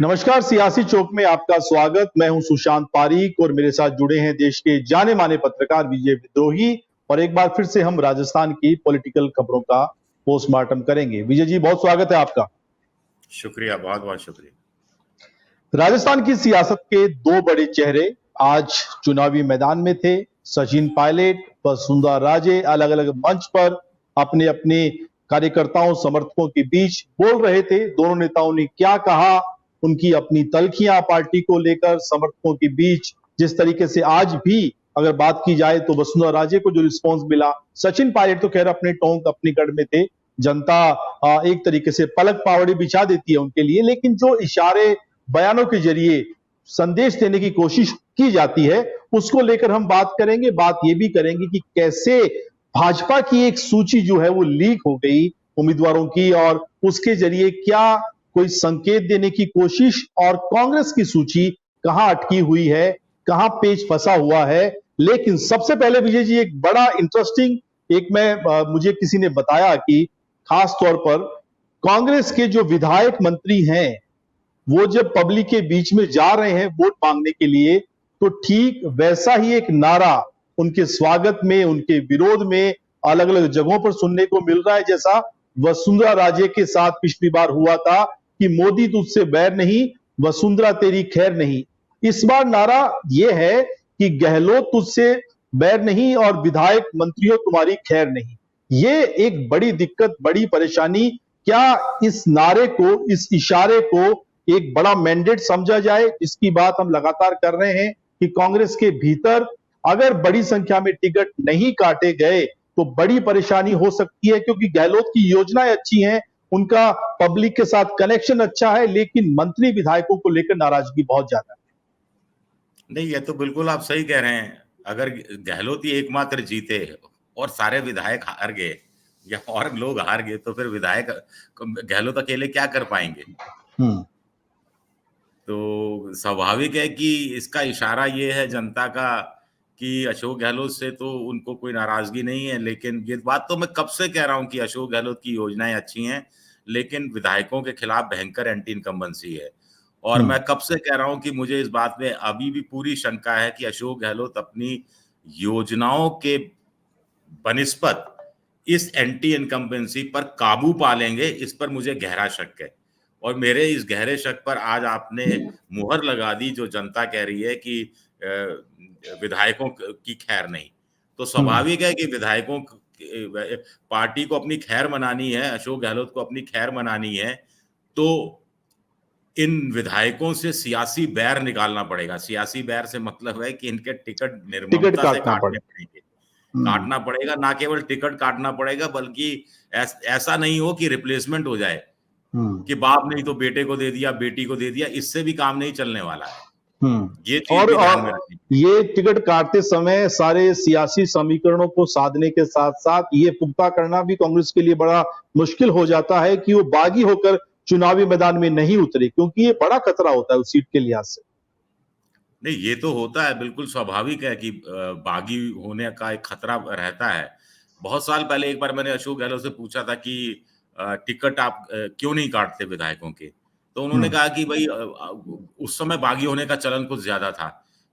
नमस्कार, सियासी चौक में आपका स्वागत। मैं हूं सुशांत पारीक और मेरे साथ जुड़े हैं देश के जाने माने पत्रकार विजय विद्रोही। और एक बार फिर से हम राजस्थान की पॉलिटिकल खबरों का पोस्टमार्टम करेंगे। विजय जी, बहुत स्वागत है आपका। शुक्रिया, बहुत बहुत शुक्रिया। राजस्थान की सियासत के दो बड़े चेहरे आज चुनावी मैदान में थे। सचिन पायलट, वसुंधरा राजे अलग अलग मंच पर अपने अपने कार्यकर्ताओं समर्थकों के बीच बोल रहे थे। दोनों नेताओं ने क्या कहा, उनकी अपनी तल्खियां पार्टी को लेकर समर्थकों के बीच, जिस तरीके से आज भी अगर बात की जाए तो वसुंधरा राजे को जो रिस्पॉन्स मिला, सचिन पायलट तो खैर अपने टोंक अपनी गढ़ में थे। जनता एक तरीके से पलक पावड़ी बिछा देती है उनके लिए, लेकिन जो इशारे बयानों के जरिए संदेश देने की कोशिश की जाती है उसको लेकर हम बात करेंगे। बात यह भी करेंगे कि कैसे भाजपा की एक सूची जो है वो लीक हो गई उम्मीदवारों की, और उसके जरिए क्या कोई संकेत देने की कोशिश, और कांग्रेस की सूची कहां अटकी हुई है, कहां पेच फंसा हुआ है। लेकिन सबसे पहले विजय जी, एक बड़ा इंटरेस्टिंग मुझे किसी ने बताया कि खास तौर पर कांग्रेस के जो विधायक मंत्री हैं वो जब पब्लिक के बीच में जा रहे हैं वोट मांगने के लिए, तो ठीक वैसा ही एक नारा उनके स्वागत में, उनके विरोध में अलग अलग जगहों पर सुनने को मिल रहा है, जैसा वसुंधरा राजे के साथ पिछली बार हुआ था कि मोदी तुझसे बैर नहीं, वसुंधरा तेरी खैर नहीं। इस बार नारा यह है कि गहलोत तुझसे बैर नहीं और विधायक मंत्रियों तुम्हारी खैर नहीं। ये एक बड़ी दिक्कत, बड़ी परेशानी। क्या इस नारे को, इस इशारे को एक बड़ा मैंडेट समझा जाए, जिसकी बात हम लगातार कर रहे हैं कि कांग्रेस के भीतर अगर बड़ी संख्या में टिकट नहीं काटे गए तो बड़ी परेशानी हो सकती है, क्योंकि गहलोत की योजनाएं अच्छी हैं, उनका पब्लिक के साथ कनेक्शन अच्छा है, लेकिन मंत्री विधायकों को लेकर नाराजगी बहुत ज्यादा है। नहीं, ये तो बिल्कुल आप सही कह रहे हैं। अगर गहलोत ही एकमात्र जीते और सारे विधायक हार गए या और लोग हार गए तो फिर विधायक गहलोत अकेले क्या कर पाएंगे। तो स्वाभाविक है कि इसका इशारा ये है जनता का कि अशोक गहलोत से तो उनको कोई नाराजगी नहीं है। लेकिन ये बात तो मैं कब से कह रहा हूं कि अशोक गहलोत की योजनाएं अच्छी हैं, लेकिन विधायकों के खिलाफ भयंकर एंटी इनकम्बेंसी है। और मैं कब से कह रहा हूं कि मुझे इस बात में अभी भी पूरी शंका है कि अशोक गहलोत अपनी योजनाओं के बनिस्पत इस एंटी इनकम्बेंसी पर काबू पा लेंगे, इस पर मुझे गहरा शक है। और मेरे इस गहरे शक पर आज आपने मुहर लगा दी, जो जनता कह रही है कि विधायकों की खैर नहीं। तो स्वाभाविक है कि विधायकों पार्टी को अपनी खैर मनानी है, अशोक गहलोत को अपनी खैर मनानी है, तो इन विधायकों से सियासी बैर निकालना पड़ेगा। सियासी बैर से मतलब है कि इनके टिकट निर्ममता से काटने पड़ेंगे, काटना पड़ेगा। ना केवल टिकट काटना पड़ेगा, बल्कि ऐसा नहीं हो कि रिप्लेसमेंट हो जाए कि बाप नहीं तो बेटे को दे दिया, बेटी को दे दिया। इससे भी काम नहीं चलने वाला है। ये चीज भी ध्यान में रखनी। ये टिकट काटते समय सारे सियासी समीकरणों को साधने के साथ साथ ये पुख्ता करना भी कांग्रेस के लिए बड़ा मुश्किल हो जाता है कि वो बागी होकर चुनावी मैदान में नहीं उतरे, क्योंकि ये बड़ा खतरा होता है उस सीट के लिहाज से। नहीं, ये तो होता है, बिल्कुल स्वाभाविक है कि बागी होने का एक खतरा रहता है। बहुत साल पहले एक बार मैंने अशोक गहलोत से पूछा था कि टिकट आप क्यों नहीं काटते विधायकों के, तो उन्होंने कहा कि भाई उस समय बागी होने का चलन कुछ ज्यादा था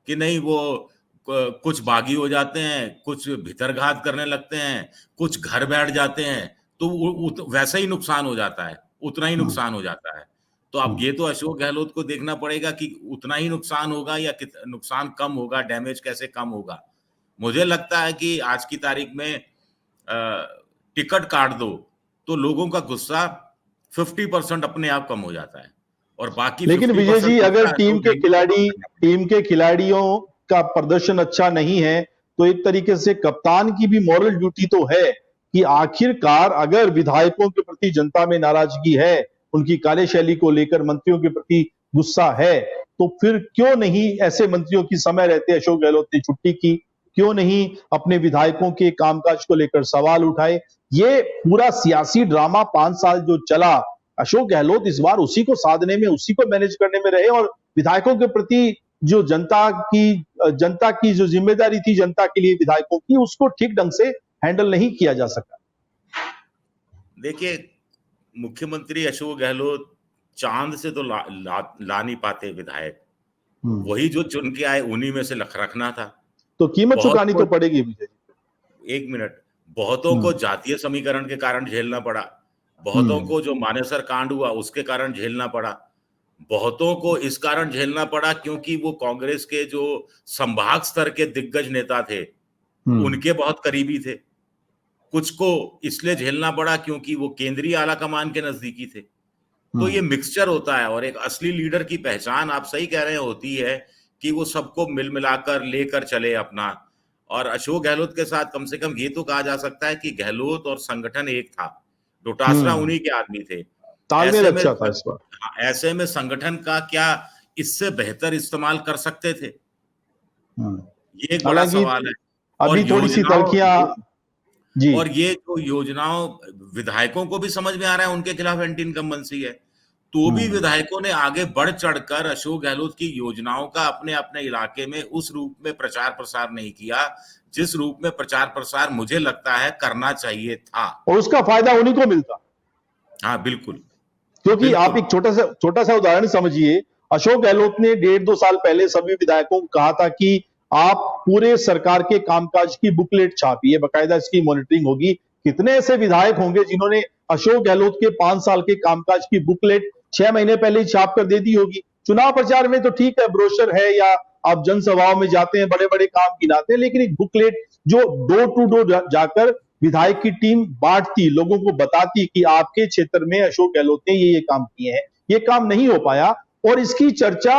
कि नहीं, वो कुछ बागी हो जाते हैं, कुछ भितरघात करने लगते हैं, कुछ घर बैठ जाते हैं, तो वैसा ही नुकसान हो जाता है, उतना ही नुकसान हो जाता है। तो अब ये तो अशोक गहलोत को देखना पड़ेगा कि उतना ही नुकसान होगा या नुकसान कम होगा, डैमेज कैसे कम होगा। मुझे लगता है कि आज की तारीख में टिकट काट दो तो लोगों का गुस्सा 50% अपने आप कम हो जाता है, और बाकी लेकिन विजय जी, अगर टीम के खिलाड़ियों का प्रदर्शन अच्छा नहीं है तो एक तरीके से कप्तान की भी मॉरल ड्यूटी तो है कि आखिरकार अगर विधायकों के प्रति जनता में नाराजगी है, उनकी कार्यशैली को लेकर मंत्रियों के प्रति गुस्सा है, तो फिर क्यों नहीं ऐसे मंत्रियों की समय रहते अशोक गहलोत ने छुट्टी की, क्यों नहीं अपने विधायकों के कामकाज को लेकर सवाल उठाए। ये पूरा सियासी ड्रामा 5 साल जो चला, अशोक गहलोत इस बार उसी को साधने में, उसी को मैनेज करने में रहे, और विधायकों के प्रति जो जनता की जो जिम्मेदारी थी जनता के लिए विधायकों की, उसको ठीक ढंग से हैंडल नहीं किया जा सका। देखिए, मुख्यमंत्री अशोक गहलोत चांद से तो ला नहीं पाते विधायक, हम्म। वही जो चुन के आए उन्हीं में से रखना था। तो कीमत बहुत चुकानी तो को पड़ेगी विजय जी। एक मिनट, बहुतों को हम्म। जातीय समीकरण के कारण झेलना पड़ा, बहुतों हम्म। को जो मानेसर कांड हुआ उसके कारण झेलना पड़ा, बहुतों को इस कारण झेलना पड़ा क्योंकि वो कांग्रेस के जो संभाग स्तर के दिग्गज नेता थे हम्म। उनके बहुत करीबी थे, कुछ को इसलिए झेलना पड़ा क्योंकि वो केंद्रीय आला कमान के नजदीकी थे। तो ये हम्म। मिक्सचर होता है और एक असली लीडर की पहचान, आप सही कह रहे हैं, होती है कि वो सबको मिल मिलाकर लेकर चले अपना। और अशोक गहलोत के साथ कम से कम ये तो कहा जा सकता है कि गहलोत और संगठन एक था, डोटासरा हम्म। उन्हीं के आदमी थे। तालमेल ऐसे में अच्छा था इस बार। हाँ, ऐसे में संगठन का क्या इससे बेहतर इस्तेमाल कर सकते थे, हम्म। ये एक बड़ा हालांकि सवाल है। और अभी थोड़ी सी योजनाओं तल्खियां। जी। और ये जो योजनाओं, विधायकों को भी समझ में आ रहा है उनके खिलाफ एंटी इनकम्बेंसी है, तो भी हम्म। विधायकों ने आगे बढ़ चढ़कर अशोक गहलोत की योजनाओं का अपने अपने इलाके में उस रूप में प्रचार प्रसार नहीं किया जिस रूप में प्रचार प्रसार मुझे लगता है करना चाहिए था। और उसका फायदा उन्हीं को मिलता, हाँ बिल्कुल, क्योंकि आप बिल्कुल। एक छोटा सा उदाहरण समझिए। अशोक गहलोत ने 1.5-2 साल पहले सभी विधायकों को कहा था कि आप पूरे सरकार के कामकाज की बुकलेट छापिए, बकायदा इसकी मॉनिटरिंग होगी। कितने ऐसे विधायक होंगे जिन्होंने अशोक गहलोत के 5 साल के कामकाज की बुकलेट 6 महीने पहले ही छाप कर दे दी होगी। चुनाव प्रचार में तो ठीक है, ब्रोशर है या आप जनसभाओं में जाते हैं, बड़े बड़े काम गिनाते हैं, लेकिन एक बुकलेट जो डोर टू डोर जाकर विधायक की टीम बांटती, लोगों को बताती कि आपके क्षेत्र में अशोक गहलोत ने ये काम किए हैं, ये काम नहीं हो पाया। और इसकी चर्चा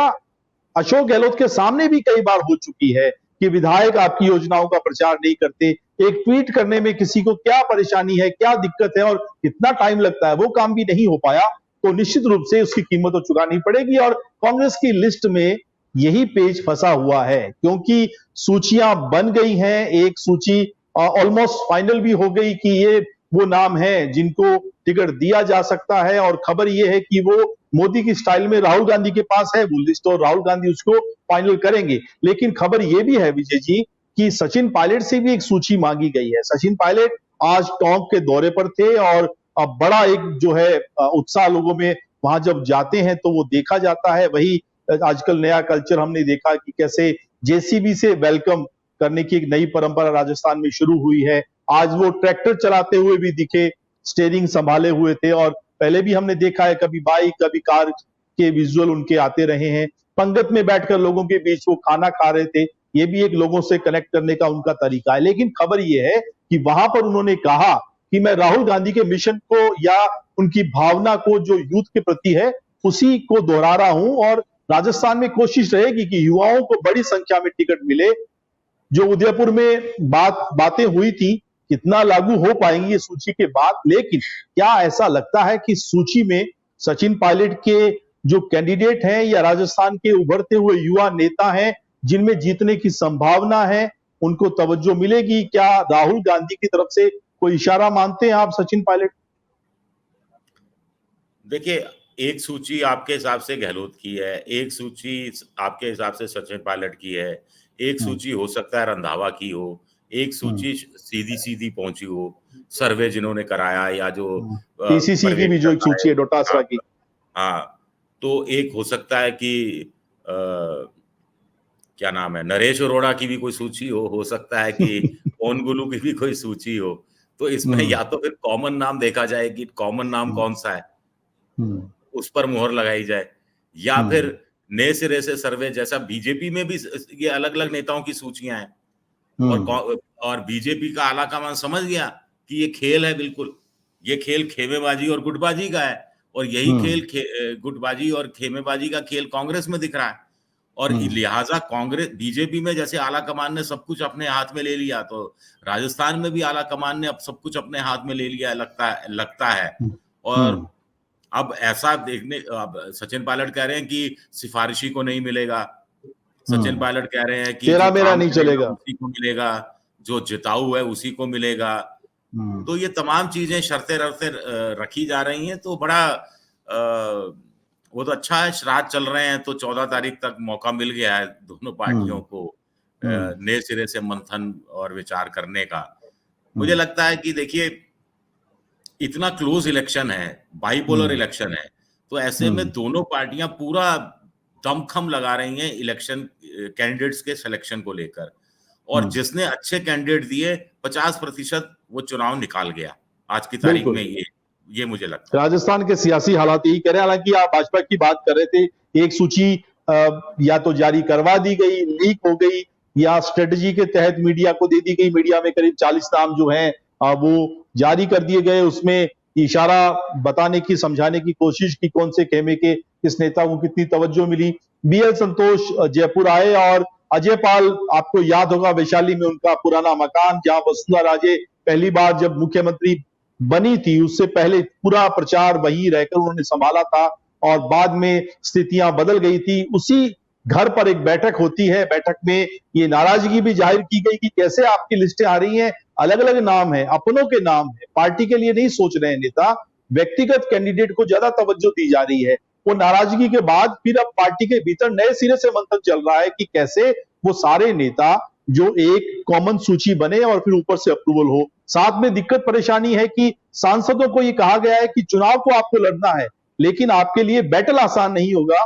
अशोक गहलोत के सामने भी कई बार हो चुकी है कि विधायक आपकी योजनाओं का प्रचार नहीं करते, एक ट्वीट करने में किसी को क्या परेशानी है, क्या दिक्कत है और कितना टाइम लगता है, वो काम भी नहीं हो पाया। तो निश्चित रूप से उसकी कीमत तो चुकानी पड़ेगी। और कांग्रेस की लिस्ट में यही पेज फंसा हुआ है, क्योंकि सूचियां बन गई हैं, एक सूची ऑलमोस्ट फाइनल भी हो गई कि ये वो नाम है जिनको टिकट दिया जा सकता है। और खबर ये है कि वो मोदी की स्टाइल में राहुल गांधी के पास है वो लिस्ट और राहुल गांधी उसको फाइनल करेंगे। लेकिन खबर ये भी है विजय जी कि सचिन पायलट से भी एक सूची मांगी गई है। सचिन पायलट आज टोंक के दौरे पर थे और अब बड़ा एक जो है उत्साह लोगों में, वहां जब जाते हैं तो वो देखा जाता है। वही आजकल नया कल्चर हमने देखा कि कैसे जेसीबी से वेलकम करने की एक नई परंपरा राजस्थान में शुरू हुई है। आज वो ट्रैक्टर चलाते हुए भी दिखे, स्टेयरिंग संभाले हुए थे। और पहले भी हमने देखा है कभी बाइक कभी कार के विजुअल उनके आते रहे हैं। पंगत में बैठकर लोगों के बीच वो खाना खा रहे थे, ये भी एक लोगों से कनेक्ट करने का उनका तरीका है। लेकिन खबर ये है कि वहां पर उन्होंने कहा कि मैं राहुल गांधी के मिशन को या उनकी भावना को जो यूथ के प्रति है उसी को दोहरा रहा हूं। और राजस्थान में कोशिश रहेगी कि युवाओं को बड़ी संख्या में टिकट मिले। जो उदयपुर में बातें हुई थी, कितना लागू हो पाएंगी ये सूची के बाद। लेकिन क्या ऐसा लगता है कि सूची में सचिन पायलट के जो कैंडिडेट हैं या राजस्थान के उभरते हुए युवा नेता हैं जिनमें जीतने की संभावना है, उनको तवज्जो मिलेगी? क्या राहुल गांधी की तरफ से कोई इशारा मानते हैं आप सचिन पायलट? देखिए, एक सूची आपके हिसाब से गहलोत की है, एक सूची आपके हिसाब से सचिन पायलट की है, एक सूची हो सकता है रंधावा की हो, एक सूची सीधी सीधी पहुंची हो, सर्वे जिन्होंने कराया या जो पीसीसी की भी जो एक पर्यवेक्षक सूची है डोटासरा आए। की। हाँ, तो एक हो सकता है कि क्या नाम है, नरेश अरोड़ा की भी कोई सूची हो सकता है कि पवन गुलू की भी कोई सूची हो। तो इसमें या तो फिर कॉमन नाम देखा जाए कि कॉमन नाम कौन सा है, उस पर मुहर लगाई जाए, या फिर नए सिरे से सर्वे, जैसा बीजेपी में भी ये अलग अलग नेताओं की सूचियां हैं और बीजेपी का आलाकमान समझ गया कि ये खेल है, बिल्कुल ये खेल खेमेबाजी और गुटबाजी का है। और यही खेल गुटबाजी और खेमेबाजी का खेल कांग्रेस में दिख रहा है। और लिहाजा कांग्रेस बीजेपी में जैसे आला कमान ने सब कुछ अपने हाथ में ले लिया, तो राजस्थान में भी आला कमान ने अब सब कुछ अपने हाथ में ले लिया लगता है। और अब ऐसा देखने, अब सचिन पायलट कह रहे हैं कि सिफारिशी को नहीं मिलेगा, सचिन पायलट कह रहे हैं कि तेरा जो मेरा काम नहीं करेगा चलेगा, उसी को मिलेगा, जो जिताऊ है उसी को मिलेगा। तो ये तमाम चीजें शर्तें रखी जा रही हैं। तो बड़ा वो तो अच्छा है, श्राद्ध चल रहे हैं तो 14 तारीख तक मौका मिल गया है दोनों पार्टियों को नए सिरे से मंथन और विचार करने का। मुझे लगता है कि देखिए, इतना क्लोज इलेक्शन है, बाइपोलर इलेक्शन है, तो ऐसे में दोनों पार्टियां पूरा दमखम लगा रही हैं इलेक्शन कैंडिडेट्स के सिलेक्शन को लेकर, और जिसने अच्छे कैंडिडेट दिए 50% वो चुनाव निकाल गया आज की तारीख में। ये मुझे लगता है राजस्थान के सियासी हालात यही कह रहे हैं। हालांकि आप भाजपा की बात कर रहे थे, एक सूची या तो जारी करवा दी गई, लीक हो गई, या स्ट्रेटजी के तहत मीडिया को दे दी गई। मीडिया में करीब 40 नाम जो हैं वो जारी कर दिए गए। उसमें इशारा बताने की, समझाने की कोशिश की कौन से खेमे के किस नेता को कितनी तवज्जो मिली। बीएल संतोष जयपुर आए और अजय पाल, आपको याद होगा वैशाली में उनका पुराना मकान, जहां वसुंधरा राजे पहली बार जब मुख्यमंत्री बनी थी, उससे पहले पूरा प्रचार वहीं रहकर उन्होंने संभाला था, और बाद में स्थितियां बदल गई थी। उसी घर पर एक बैठक होती है, बैठक में ये नाराजगी भी जाहिर की गई कि कैसे आपकी लिस्टें आ रही हैं, अलग अलग नाम है, अपनों के नाम है, पार्टी के लिए नहीं सोच रहे हैं नेता, व्यक्तिगत कैंडिडेट को ज्यादा तवज्जो दी जा रही है। वो नाराजगी के बाद फिर अब पार्टी के भीतर नए सिरे से मंथन चल रहा है कि कैसे वो सारे नेता जो एक कॉमन सूची बने और फिर ऊपर से अप्रूवल हो। साथ में दिक्कत परेशानी है कि सांसदों को यह कहा गया है कि चुनाव को आपको लड़ना है, लेकिन आपके लिए बैटल आसान नहीं होगा,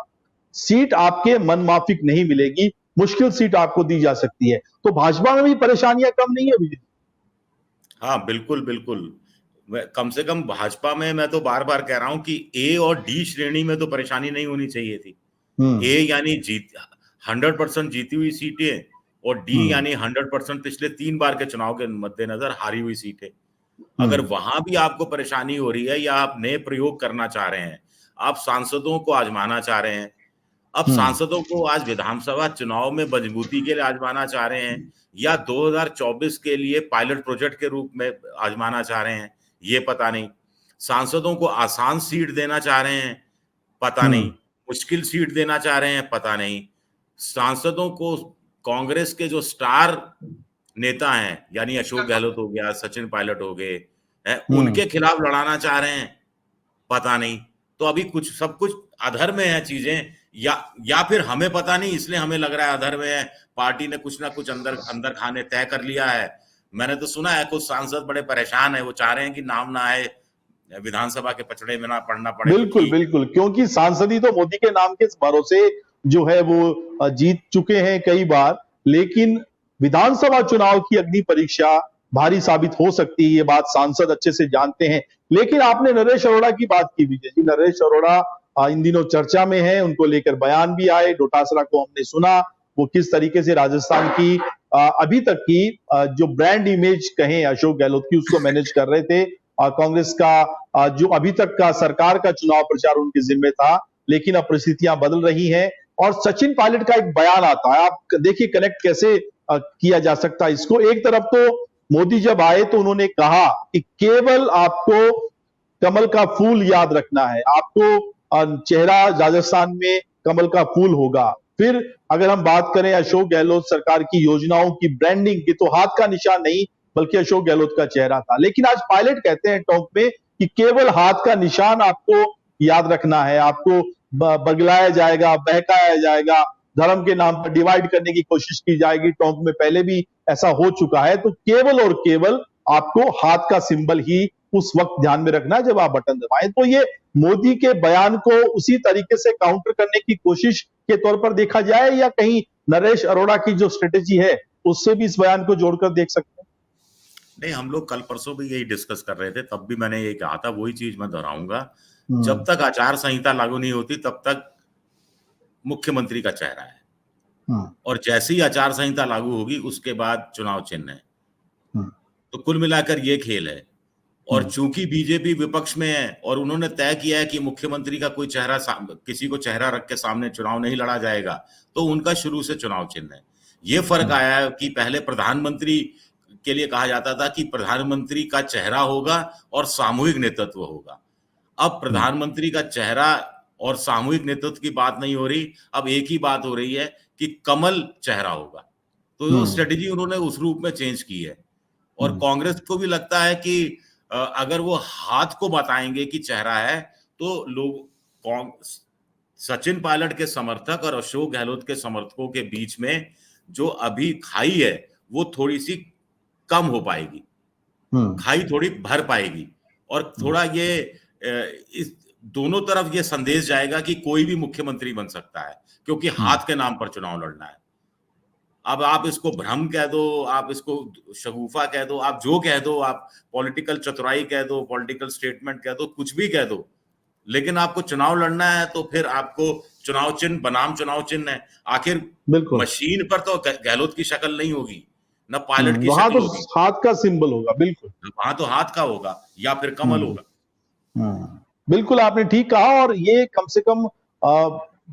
सीट आपके मन माफिक नहीं मिलेगी, मुश्किल सीट आपको दी जा सकती है। तो भाजपा में भी परेशानियां कम नहीं है विजय। हाँ, बिल्कुल बिल्कुल। कम से कम भाजपा में मैं तो बार बार कह रहा हूं कि ए और डी श्रेणी में तो परेशानी नहीं होनी चाहिए थी। ए यानी 100% जीती हुई सीटें, और डी यानी 100% पिछले 3 बार के चुनाव के मद्देनजर हारी हुई सीटें। अगर वहां भी आपको परेशानी हो रही है, या आप नए प्रयोग करना चाह रहे हैं, आप सांसदों को आजमाना चाह रहे हैं, अब सांसदों को आज विधानसभा चुनाव में मजबूती के लिए आजमाना चाह रहे हैं, या 2024 के लिए पायलट प्रोजेक्ट के रूप में आजमाना चाह रहे हैं, ये पता नहीं। सांसदों को आसान सीट देना चाह रहे हैं, पता नहीं। मुश्किल सीट देना चाह रहे हैं, पता नहीं। सांसदों को कांग्रेस के जो स्टार नेता हैं, यानी अशोक गहलोत हो गया, सचिन पायलट हो गए, उनके खिलाफ लड़ाना चाह रहे हैं, पता नहीं। तो अभी कुछ सब कुछ अधर में है चीजें, या फिर हमें पता नहीं, इसलिए हमें लग रहा है अधर में है। पार्टी ने कुछ ना कुछ अंदर खाने तय कर लिया है। मैंने तो सुना है कुछ सांसद बड़े परेशान है, वो चाह रहे हैं कि नाम ना आए, विधानसभा के पचड़े में ना पड़ना पड़े। बिल्कुल बिल्कुल, क्योंकि सांसदी तो मोदी के नाम के भरोसे जो है वो जीत चुके हैं कई बार, लेकिन विधानसभा चुनाव की अग्नि परीक्षा भारी साबित हो सकती है, ये बात सांसद अच्छे से जानते हैं। लेकिन आपने नरेश अरोड़ा की बात की विजय जी, नरेश अरोड़ा इन दिनों चर्चा में है, उनको लेकर बयान भी आए। डोटासरा को हमने सुना, वो किस तरीके से राजस्थान की अभी तक की जो ब्रांड इमेज कहें अशोक गहलोत की, उसको मैनेज कर रहे थे। कांग्रेस का जो अभी तक का सरकार का चुनाव प्रचार उनके जिम्मे था, लेकिन अब परिस्थितियां बदल रही हैं। और सचिन पायलट का एक बयान आता है, आप देखिए कनेक्ट कैसे किया जा सकता है इसको। एक तरफ तो मोदी जब आए तो उन्होंने कहा कि केवल आपको कमल का फूल याद रखना है, आपको चेहरा राजस्थान में कमल का फूल होगा। फिर अगर हम बात करें अशोक गहलोत सरकार की योजनाओं की ब्रांडिंग की, तो हाथ का निशान नहीं बल्कि अशोक गहलोत का चेहरा था। लेकिन आज पायलट कहते हैं टॉक में कि केवल हाथ का निशान आपको याद रखना है, आपको बगलाया जाएगा, बहकाया जाएगा, धर्म के नाम पर डिवाइड करने की कोशिश की जाएगी। टॉक में पहले भी ऐसा हो चुका है। तो केवल और केवल आपको हाथ का सिंबल ही उस वक्त ध्यान में रखना है जब आप बटन दबाएं। तो ये मोदी के बयान को उसी तरीके से काउंटर करने की कोशिश के तौर पर देखा जाए, या कहीं नरेश अरोड़ा की जो स्ट्रेटेजी है उससे भी इस बयान को जोड़कर देख सकते हैं? नहीं, हम लोग कल परसों भी यही डिस्कस कर रहे थे, तब भी मैंने ये कहा था, वही चीज मैं दोहराऊंगा। जब तक आचार संहिता लागू नहीं होती तब तक मुख्यमंत्री का चेहरा है, और जैसे ही आचार संहिता लागू होगी उसके बाद चुनाव चिन्ह है। तो कुल मिलाकर ये खेल है। और चूंकि बीजेपी विपक्ष में है और उन्होंने तय किया है कि मुख्यमंत्री का कोई चेहरा, किसी को चेहरा रख के सामने चुनाव नहीं लड़ा जाएगा, तो उनका शुरू से चुनाव चिन्ह है। ये फर्क आया है कि पहले प्रधानमंत्री के लिए कहा जाता था कि प्रधानमंत्री का चेहरा होगा और सामूहिक नेतृत्व होगा। अब प्रधानमंत्री का चेहरा और सामूहिक नेतृत्व की बात नहीं हो रही, अब एक ही बात हो रही है कि कमल चेहरा होगा। तो स्ट्रेटेजी उन्होंने उस रूप में चेंज की है। और कांग्रेस को भी लगता है कि अगर वो हाथ को बताएंगे कि चेहरा है, तो लोग, सचिन पायलट के समर्थक और अशोक गहलोत के समर्थकों के बीच में जो अभी खाई है वो थोड़ी सी कम हो पाएगी, खाई थोड़ी भर पाएगी। और थोड़ा ये दोनों तरफ ये संदेश जाएगा कि कोई भी मुख्यमंत्री बन सकता है, क्योंकि हाथ के नाम पर चुनाव लड़ना है। अब आप इसको भ्रम कह दो, आप इसको शगुफा कह दो, आप जो कह दो, आप पॉलिटिकल चतुराई कह दो, पॉलिटिकल स्टेटमेंट कह दो, कुछ भी कह दो, लेकिन आपको चुनाव लड़ना है तो फिर आपको चुनाव चिन्ह बनाम चुनाव चिन्ह है। आखिर बिल्कुल। मशीन पर तो गहलोत की शक्ल नहीं होगी, न पायलट की वहां शक्ल तो होगी, हाथ का सिंबल होगा, बिल्कुल। वहां तो हाथ का होगा या फिर कमल होगा। बिल्कुल आपने ठीक कहा। और ये कम से कम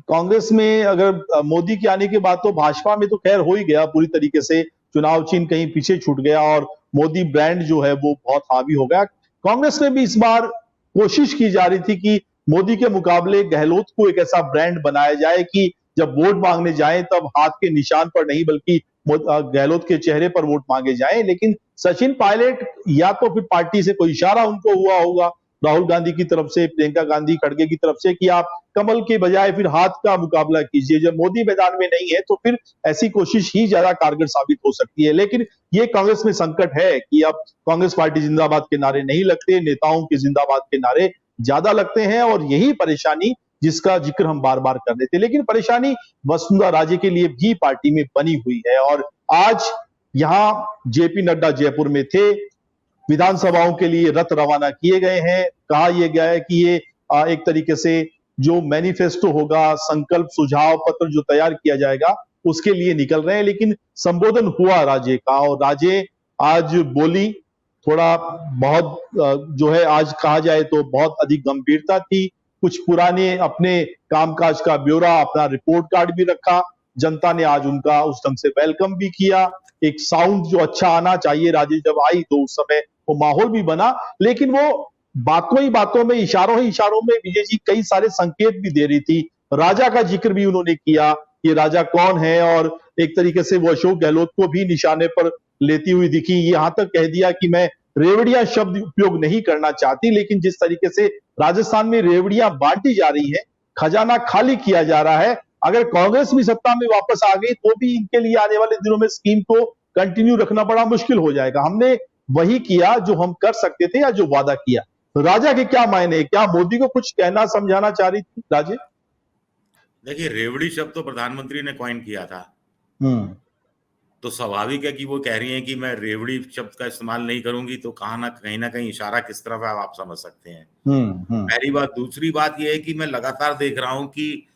कांग्रेस में अगर मोदी के आने के बाद, तो भाजपा में तो खैर हो ही गया पूरी तरीके से, चुनाव चिन्ह कहीं पीछे छूट गया और मोदी ब्रांड जो है वो बहुत हावी हो गया। कांग्रेस में भी इस बार कोशिश की जा रही थी कि मोदी के मुकाबले गहलोत को एक ऐसा ब्रांड बनाया जाए कि जब वोट मांगने जाए तब हाथ के निशान पर नहीं बल्कि गहलोत के चेहरे पर वोट मांगे जाए। लेकिन सचिन पायलट, या तो फिर पार्टी से कोई इशारा उनको हुआ होगा, राहुल गांधी की तरफ से, प्रियंका गांधी खड़गे की तरफ से, कि आप कमल के बजाय फिर हाथ का मुकाबला कीजिए। जब मोदी मैदान में नहीं है तो फिर ऐसी कोशिश ही ज्यादा कारगर साबित हो सकती है। लेकिन ये कांग्रेस में संकट है कि अब कांग्रेस पार्टी जिंदाबाद के नारे नहीं लगते, नेताओं के जिंदाबाद के नारे ज्यादा लगते हैं, और यही परेशानी जिसका जिक्र हम बार बार कर रहे थे। लेकिन परेशानी वसुंधरा राजे के लिए भी पार्टी में बनी हुई है। और आज यहां जेपी नड्डा जयपुर में थे, विधानसभाओं के लिए रथ रवाना किए गए हैं। कहा यह गया है कि ये एक तरीके से जो मैनिफेस्टो होगा, संकल्प सुझाव पत्र जो तैयार किया जाएगा, उसके लिए निकल रहे हैं। लेकिन संबोधन हुआ राजे का, और राजे आज बोली, थोड़ा बहुत जो है आज कहा जाए तो बहुत अधिक गंभीरता थी। कुछ पुराने अपने कामकाज का ब्यौरा, अपना रिपोर्ट कार्ड भी रखा। जनता ने आज उनका उस ढंग से वेलकम भी किया। एक साउंड जो अच्छा आना चाहिए, राजे जब आई तो उस समय वो माहौल भी बना। लेकिन वो बातों ही बातों में, इशारों ही इशारों में विजय जी कई सारे संकेत भी दे रही थी। राजा का जिक्र भी उन्होंने किया, ये राजा कौन है, और एक तरीके से वो अशोक गहलोत को भी निशाने पर लेती हुई दिखी। यहां तक कह दिया कि मैं रेवड़िया शब्द उपयोग नहीं करना चाहती, लेकिन जिस तरीके से राजस्थान में रेवड़ियां बांटी जा रही है, खजाना खाली किया जा रहा है, अगर कांग्रेस भी सत्ता में वापस आ गई तो भी इनके लिए आने वाले दिनों में स्कीम को कंटिन्यू रखना बड़ा मुश्किल हो जाएगा। हमने वही किया जो हम कर सकते थे या जो वादा किया। राजा के क्या मायने, क्या मोदी को कुछ कहना समझाना चाह रही थी राजे? देखिए, रेवड़ी शब्द तो प्रधानमंत्री ने कॉइन किया था, तो स्वाभाविक है कि वो कह रही हैं कि मैं रेवड़ी शब्द का इस्तेमाल नहीं करूंगी, तो कहीं ना कहीं इशारा किस तरफ है आप समझ सकते हैं। पहली बात। दूसरी बात यह है कि मैं लगातार देख रहा हूं कि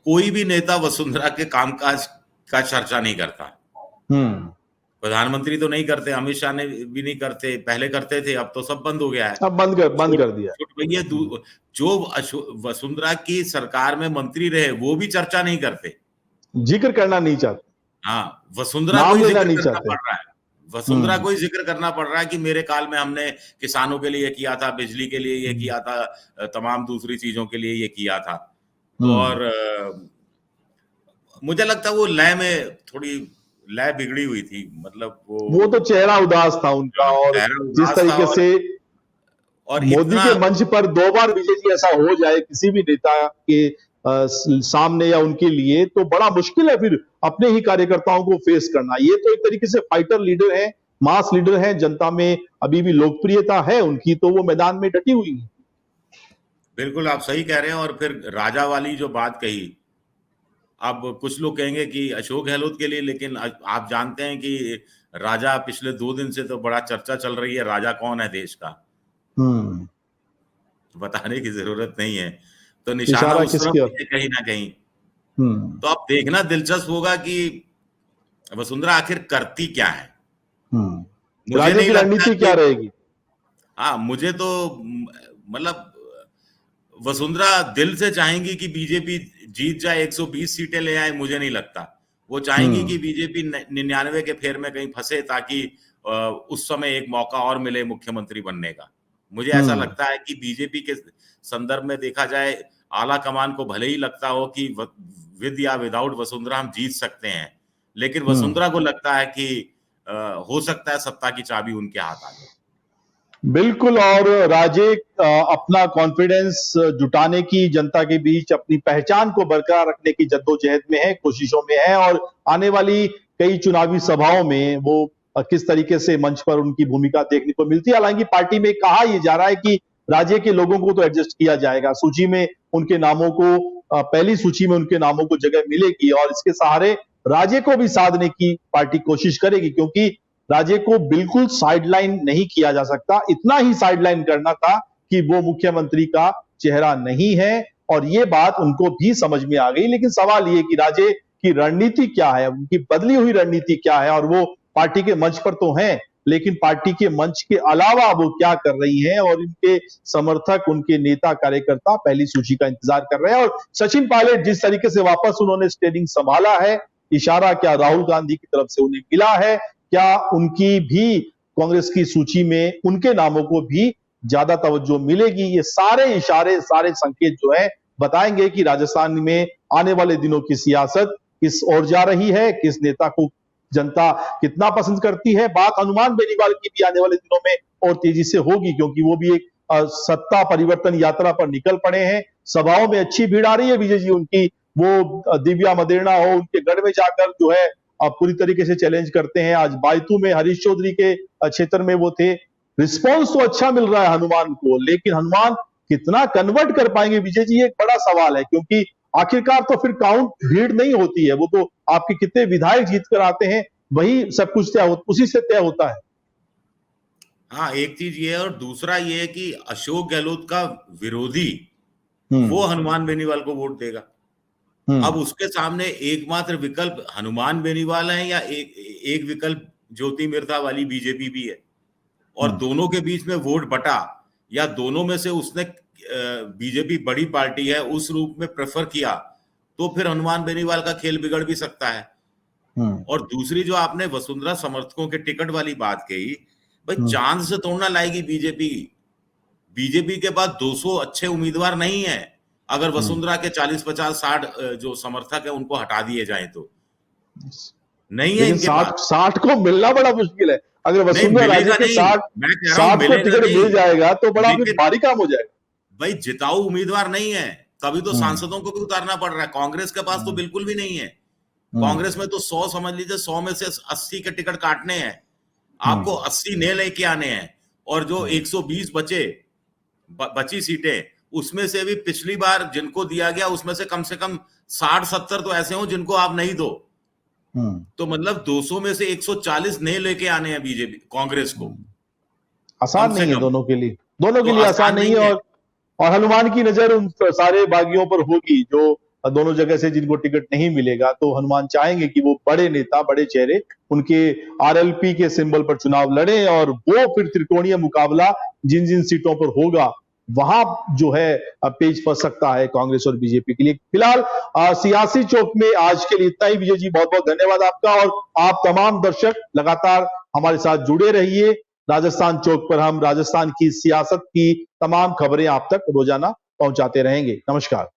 कोई भी नेता वसुंधरा के कामकाज का चर्चा नहीं करता। प्रधानमंत्री तो नहीं करते, अमित शाह ने भी नहीं करते, पहले करते थे, अब तो सब बंद हो गया है, अब बंद कर दिया। भैया जो वसुंधरा की सरकार में मंत्री रहे वो भी चर्चा नहीं करते, जिक्र करना नहीं चाहते। हाँ, वसुंधरा को ही जिक्र करना पड़ रहा है। वसुंधरा को ही जिक्र करना पड़ रहा है कि मेरे काल में हमने किसानों के लिए किया था, बिजली के लिए ये किया था, तमाम दूसरी चीजों के लिए ये किया था। तो और मुझे लगता है वो लय में थोड़ी लय बिगड़ी हुई थी, मतलब वो तो चेहरा उदास था उनका। और जिस तरीके से और मोदी के मंच पर 2 बार विजय जी ऐसा हो जाए किसी भी नेता के सामने या उनके लिए, तो बड़ा मुश्किल है फिर अपने ही कार्यकर्ताओं को फेस करना। ये तो एक तरीके से फाइटर लीडर है, मास लीडर है, जनता में अभी भी लोकप्रियता है उनकी, तो वो मैदान में डटी हुई है। बिल्कुल आप सही कह रहे हैं। और फिर राजा वाली जो बात कही, अब कुछ लोग कहेंगे कि अशोक गहलोत के लिए, लेकिन आप जानते हैं कि राजा पिछले 2 दिन से तो बड़ा चर्चा चल रही है, राजा कौन है देश का, बताने की जरूरत नहीं है, तो निशाना उस तरफ है कहीं ना कहीं। तो अब देखना दिलचस्प होगा कि वसुंधरा आखिर करती क्या है, मुझे नहीं रणनीति क्या रहेगी। हाँ, मुझे तो मतलब वसुंधरा दिल से चाहेंगी कि बीजेपी जीत जाए, 120 सीटें ले आए, मुझे नहीं लगता। वो चाहेंगी कि बीजेपी 99 के फेर में कहीं फंसे, ताकि उस समय एक मौका और मिले मुख्यमंत्री बनने का। मुझे ऐसा लगता है कि बीजेपी के संदर्भ में देखा जाए, आला कमान को भले ही लगता हो कि विद या विदाउट वसुंधरा हम जीत सकते हैं, लेकिन वसुंधरा को लगता है कि हो सकता है सत्ता की चाबी उनके हाथ आ जाए। बिल्कुल। और राजे अपना कॉन्फिडेंस जुटाने की, जनता के बीच अपनी पहचान को बरकरार रखने की जद्दोजहद में है, कोशिशों में है, और आने वाली कई चुनावी सभाओं में वो किस तरीके से मंच पर उनकी भूमिका देखने को मिलती है। हालांकि पार्टी में कहा यह जा रहा है कि राज्य के लोगों को तो एडजस्ट किया जाएगा, सूची में उनके नामों को पहली सूची में उनके नामों को जगह मिलेगी और इसके सहारे राज्य को भी साधने की पार्टी कोशिश करेगी, क्योंकि राज्य को बिल्कुल साइडलाइन नहीं किया जा सकता। इतना ही साइडलाइन करना था कि वो मुख्यमंत्री का चेहरा नहीं है और ये बात उनको भी समझ में आ गई। लेकिन सवाल ये कि राज्य की रणनीति क्या है, उनकी बदली हुई रणनीति क्या है, और वो पार्टी के मंच पर तो हैं, लेकिन पार्टी के मंच के अलावा वो क्या कर रही हैं, और इनके समर्थक, उनके नेता कार्यकर्ता पहली सूची का इंतजार कर रहे हैं। और सचिन पायलट जिस तरीके से वापस उन्होंने स्टेडिंग संभाला है, इशारा क्या राहुल गांधी की तरफ से उन्हें मिला है, क्या उनकी भी कांग्रेस की सूची में उनके नामों को भी ज्यादा तवज्जो मिलेगी, ये सारे इशारे, सारे संकेत जो है बताएंगे कि राजस्थान में आने वाले दिनों की सियासत किस ओर जा रही है, किस नेता को जनता कितना पसंद करती है। बात हनुमान बेनीवाल की भी आने वाले दिनों में और तेजी से होगी, क्योंकि वो भी एक सत्ता परिवर्तन यात्रा पर निकल पड़े हैं। सभाओं में अच्छी भीड़ आ रही है विजय जी उनकी, वो दिव्या मदेरणा हो, उनके गढ़ में जाकर जो है पूरी तरीके से चैलेंज करते हैं। आज बायतू में हरीश चौधरी के क्षेत्र में वो थे, रिस्पॉन्स तो अच्छा मिल रहा है हनुमान को, लेकिन हनुमान कितना कन्वर्ट कर पाएंगे विजय जी, एक बड़ा सवाल है, क्योंकि आखिरकार तो फिर काउंट भीड़ नहीं होती है, वो तो आपके कितने विधायक जीत कर आते हैं वही सब कुछ उसी से तय होता है। हाँ, एक चीज ये है, और दूसरा ये है कि अशोक गहलोत का विरोधी वो हनुमान बेनीवाल को वोट देगा। अब उसके सामने एकमात्र विकल्प हनुमान बेनीवाल है या एक विकल्प ज्योति मिर्धा वाली बीजेपी भी है, और दोनों के बीच में वोट बटा, या दोनों में से उसने बीजेपी बड़ी पार्टी है उस रूप में प्रेफर किया, तो फिर हनुमान बेनीवाल का खेल बिगड़ भी सकता है। और दूसरी जो आपने वसुंधरा समर्थकों के टिकट वाली बात कही, भाई चांद से तोड़ना लाएगी बीजेपी। बीजेपी के पास 200 अच्छे उम्मीदवार नहीं है, अगर वसुंधरा के 40, 50, 60 जो समर्थक है उनको हटा दिए जाए तो नहीं है इनके पास। 60 को मिलना बड़ा मुश्किल है। अगर वसुंधरा राजे के 60 को टिकट मिल जाएगा तो बड़ा भारी काम हो जाएगा। भाई जिताऊ उम्मीदवार नहीं है, कभी तो सांसदों को भी उतारना पड़ रहा है। कांग्रेस के पास तो बिल्कुल भी नहीं है। कांग्रेस में तो 100 समझ लीजिए, 100 में से 80 के टिकट काटने हैं, आपको 80 नए लेके आने हैं, और जो 120 बची सीटें, उसमें से भी पिछली बार जिनको दिया गया उसमें से कम 60-70 तो ऐसे हो जिनको आप नहीं दो। तो मतलब 200 में से 140 नए लेके आने हैं बीजेपी कांग्रेस को। आसान नहीं है दोनों के लिए आसान नहीं है। और हनुमान की नजर उन सारे बागियों पर होगी जो दोनों जगह से जिनको टिकट नहीं मिलेगा, तो हनुमान चाहेंगे कि वो बड़े नेता, बड़े चेहरे उनके आरएलपी के सिंबल पर चुनाव लड़े, और वो फिर त्रिकोणीय मुकाबला जिन जिन सीटों पर होगा वहां जो है पेज फंस सकता है कांग्रेस और बीजेपी के लिए। फिलहाल सियासी चौक में आज के लिए इतना ही। विजय जी बहुत बहुत धन्यवाद आपका, और आप तमाम दर्शक लगातार हमारे साथ जुड़े रहिए। राजस्थान चौक पर हम राजस्थान की सियासत की तमाम खबरें आप तक रोजाना पहुंचाते रहेंगे। नमस्कार।